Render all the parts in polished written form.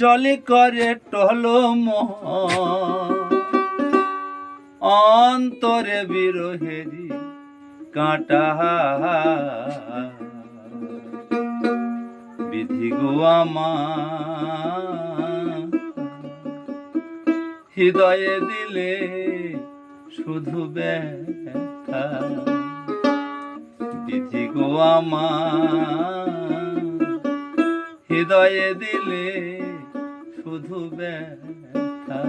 জলে করে টলম অন্তরে বিরহেরি কাঁটা বিধি গো আমার হৃদয়ে দিলে শুধু ব্যথা বিধি গো আমার হৃদয়ে দিলে শুধু ব্যথা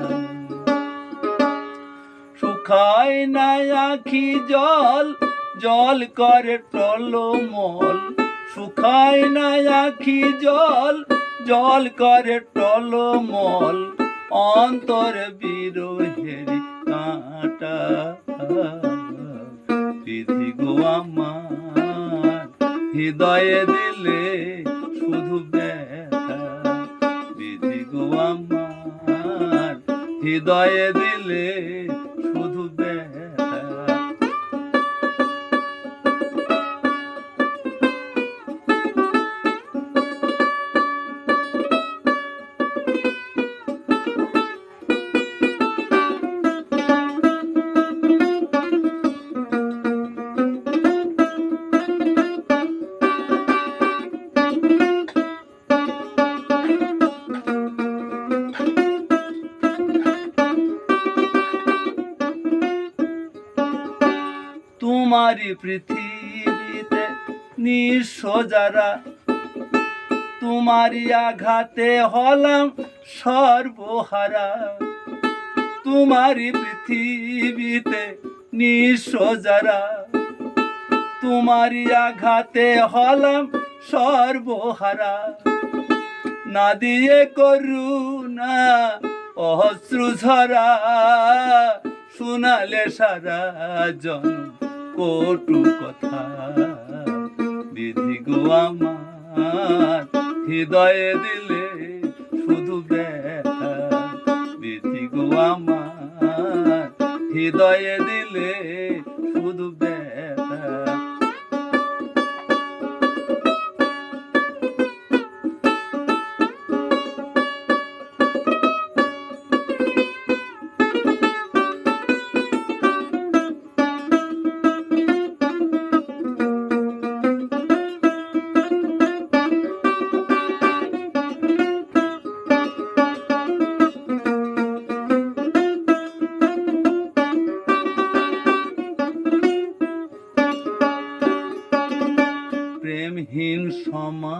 শুকায় না আখি জল জল করে টলমল শুকায় না আখি জল জল করে টলমল অন্তর বিরহের কাঁটা বিধি গো আমার হৃদয়ে দিলে শুধু ব্যথা বিধি গো আমার হৃদয়ে দিলে শুধু ব্যথা তোমারি পৃথিবীতে নিঃস্ব যারা তোমারি আঘাতে হলাম সর্বহারা তোমারি পৃথিবীতে নিঃস্ব যারা তোমারি আঘাতে হলাম সর্বহারা না দিয়ে করুণা অশ্রু ঝরা শুনালে সারা জন কটু কথা বিধি গো আমার হৃদয়ে দিলে শুধু ব্যথা বিধি গো আমার হৃদয়ে দিলে